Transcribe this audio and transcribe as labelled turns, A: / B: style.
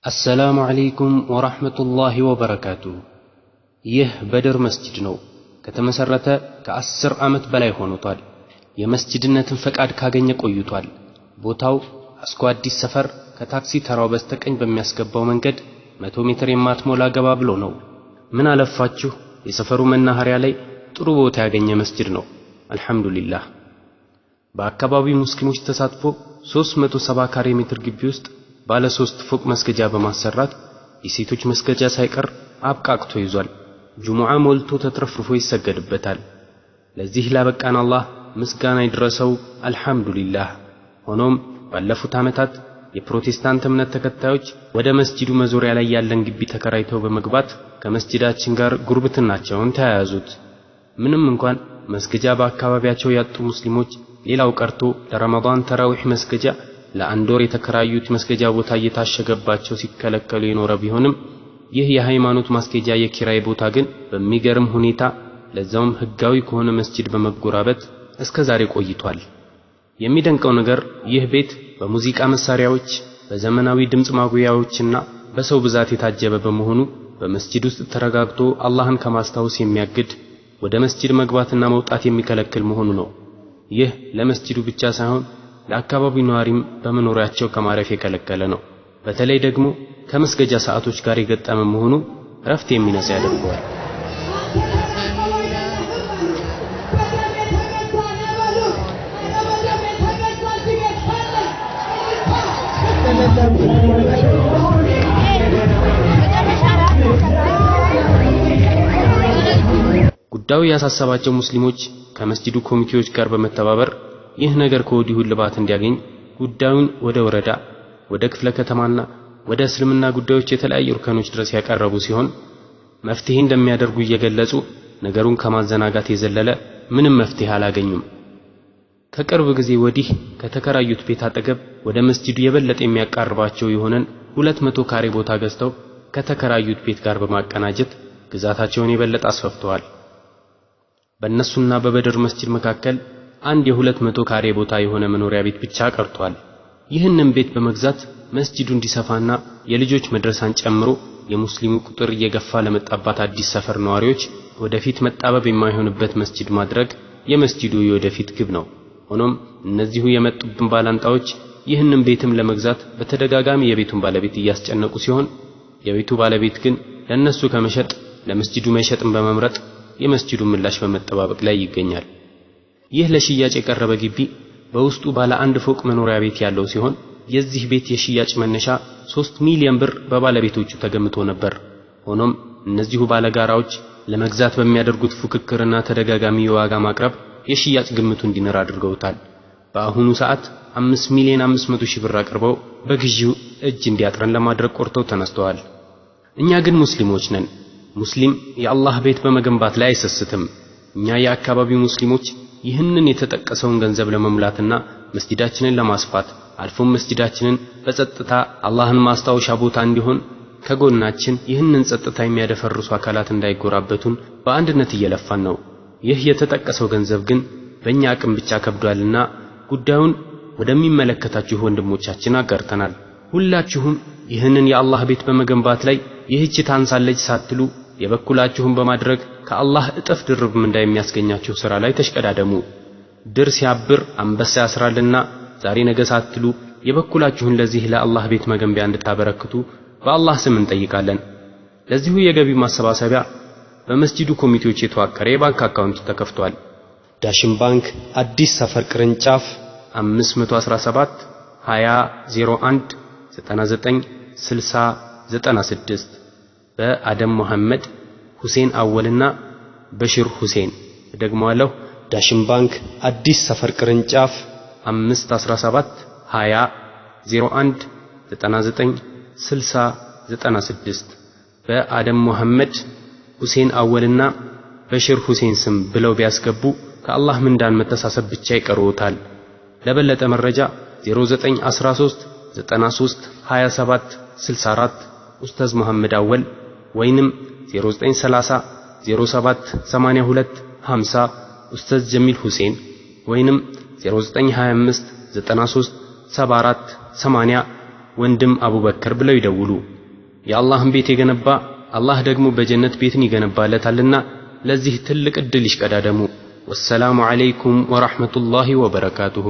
A: السلام عليكم ورحمة الله وبركاته ይህ በድር መስጂድ ነው ከተመሰረተ ከ10 ዓመት በላይ ሆኖታል የመስጂድነትን ፈቃድ ካገኘ ቆይቷል ቦታው አስኮ አዲስ ሰፈር ከታክሲ ተራው በስተቀኝ በሚያስገባው መንገድ 100 ሜትር የማትሞላ ገባ ብሎ ነው ምን አለፋችሁ የሰፈሩ መናኸሪያ ላይ ጥሩ ቦታ ያገኘ መስጂድ ነው አልহামዱሊላህ በአካባቢው ሙስሊሞች ተሳትፎ 370 ካሬ ሜትር ግቢ ውስጥ ባለ 3 ፎቅ መስገጃ በማሰራት የሴቶች መስገጃ ሳይቀር አብቃቅቶ ይዟል ጁሙዓ ሞልቶ ተትረፍርፎ ይሰገድበታል ለዚህ ላበቃን አላህ ምስጋና ይድረሰው አልহামዱሊላህ ሆኖም ባለፉት ዓመታት የፕሮቴስታንት እምነት ተከታዮች ወደ መስጂዱ መዞሪያ ላይ ያለን ግቢ ተከራይተው በመግባት ከመስጂዳችን ጋር ጉርብትናቸውን ተያያዙት ምንም እንኳን መስገጃ በአካባቢያቸው ያጡ ሙስሊሞች ሌላው ቀርቶ ለረመዳን ተራዊህ መስገጃ ለአንድ ወር የተከራዩት መስገጃ ቦታ እየታሸገባቸው ሲከለከሉ የኖረ ቢሆንም ይህ የሃይማኖት ማስገጃ የኪራይ ቦታ ግን በሚገርም ሁኔታ ለዛውም ህጋዊ ከሆነ መስጂድ በመጎራበት እስከ ዛሬ ቆይቷል የሚደንቀው ነገር ይህ ቤት በሙዚቃ መሳሪያዎች በዘመናዊ ድምጽ ማጉያዎችና በሰው ብዛት የታጀበ በመሆኑ በመስጂድ ውስጥ ተረጋግቶ አላህን ከማስታወስ የሚያግድ ወደ መስጂድ መግባትና መውጣት የሚከለክል መሆኑ ነው ይህ ለመስጂዱ ብቻ ሳይሆን ለአካባቢው ነዋሪም በመኖሪያቸው ከማረፍ የከለከለ ነው በተለይ ደግሞ ከመስገጃ ሰዓቶች ጋር የገጠመ መሆኑ ረፍት የሚነሳ ያደርገዋል ጉዳዩ ያሳሰባቸው ሙስሊሞች ከመስጂዱ ኮሚቴዎች ጋር በመተባበር ይህ ነገር ከወዲሁ ልባት እንዲያገኝ ጉዳዩን ወደ ወረዳ ወደ ክፍለ ከተማና ወደ እስልምና ጉዳዮች የተለያዩ እርከኖች ድረስ ያቀረቡ ሲሆን መፍትሄ እንደሚያደርጉ እየገለጹ ነገሩን ከማዘናጋት የዘለለ ምንም መፍትሄ አላገኙም ከቅርብ ጊዜ ወዲህ ከተከራዩት ቤት አጠገብ ወደ መስጂዱ የበለጠ የሚያቀርባቸው የሆነን 200 ካሬ ቦታ ገዝተው ከተከራዩት ቤት ጋር በማቀናጀት ግዛታቸውን የበለጠ አስፋፍተዋል በእነሱና በበድር መስጂድ መካከል አንድ የ200 ካሬ ቦታ የሆነ መኖሪያ ቤት ብቻ ቀርቷል ይህንን ቤት በመግዛት መስጂዱ እንዲሰፋና የልጆች መድረሳን ጨምሮ የሙስሊሙ ቁጥር እየገፋ ለመጣባት አዲስ ሰፈር ነዋሪዎች ወደፊት መጣበብ የማይሆንበት መስጂድ ማድረግ የመስጂዱ የወደፊት ግብ ነው ሆኖም እነዚሁ የመጡብን ባላንጣዎች ይህንን ቤትም ለመግዛት በተደጋጋሚ የቤቱን ባለቤት እያስጨነቁ ሲሆን የቤቱ ባለቤት ግን ለነሱ ከመሸጥ ለመስጂዱ መሸጥን በመምረጥ የመስጂዱ ምላሽ በመጠባበቅ ላይ ይገኛል ይህ ለሽያጭ የቀረበ ግቢ በውስጡ ባለ አንድ ፎቅ መኖሪያ ቤት ያለው ሲሆን የዚህ ቤት የሽያጭ መነሻ 3 ሚሊዮን ብር በባለቤቶቹ ተገምቶ ነበር ሆኖም እነዚሁ ባለጋራዎች ለመግዛት በሚያደርጉት ፉክክርና ተደጋጋሚ የዋጋ ማቅረብ የሽያጭ ግምቱ እንዲነር አድርገውታል በአሁኑ ሰዓት 5 ሚሊዮን 500 ሺህ ብር አቅርበው በግዢው እጅ እንዲያጥረን ለማድረግ ቆርጠው ተነስተዋል እኛ ግን ሙስሊሞች ነን ሙስሊም የአላህ ቤት በመገንባት ላይ አይሰስትም እኛ የአካባቢው ሙስሊሞች ይህንን የተጠቀሰውን ገንዘብ ለመሙላትና መስጂዳችንን ለማስፋት አልፎም መስጂዳችንን በጸጥታ አላህን ማስታወሻ ቦታ እንዲሆን ከጎናችን ይህንን ጸጥታ የሚያደፈርሱ አካላት እንዳይጎራበቱን በአንድነት እየለፋን ነው ይህ የተጠቀሰው ገንዘብ ግን በእኛ አቅም ብቻ ከብዷልና ጉዳዩን ወደሚመለከታችሁ ወንድሞቻችን አጋርተናል ሁላችሁም ይህንን የአላህ ቤት በመገንባት ላይ ይህች ታንሳለች ሳትሉ የበኩላችሁን በማድረግ ከአላህ እጥፍ ድርብ ምንዳ የሚያስገኛችሁ ሥራ ላይ ተሽቀዳደሙ ድር ሲያብር አንበሳ ያስራልና ዛሬ ነገ ሳትሉ የበኩላችሁን ለዚህ ለአላህ ቤት መገንቢያ እንድታበረክቱ በአላህ ስም እንጠይቃለን ለዚሁ የገቢ ማሰባሰቢያ በመስጂዱ ኮሚቴዎች የተዋቀረ የባንክ አካውንት ተከፍቷል ዳሽን ባንክ አዲስ ሰፈር ቅርንጫፍ 517 2001 99 60 96 በአደም መሐመድ ሁሴን አወልና በሽር ሁሴን ደግሞአለሁ ዳሽን ባንክ አዲስ ሰፈር ቅርንጫፍ 517 2001 99 60 96 በአደም መሐመድ ሁሴን አወልና በሽር ሁሴን ስም ብለው ቢያስገቡ ከአላህ ምንዳን መተሳሰብ ብቻ ይቀርዎታል ለበለጠ መረጃ 0913 93 27 64 ኡስታዝ መሐመድ አወል ወይንም 0930 07 82 50 ኡስታዝ ጀሚል ሁሴን ወይንም 0925 93 74 80 ወንድም አቡበከር ብለው ይደውሉ የአላህን ቤት የገነባ አላህ ደግሞ በጀነት ቤትን ይገነባለታልና ለዚህ ትልቅ እድል ይሽቀዳደሙ። ወሰላሙ ዐለይኩም ወራህመቱላሂ ወበረካቱሁ።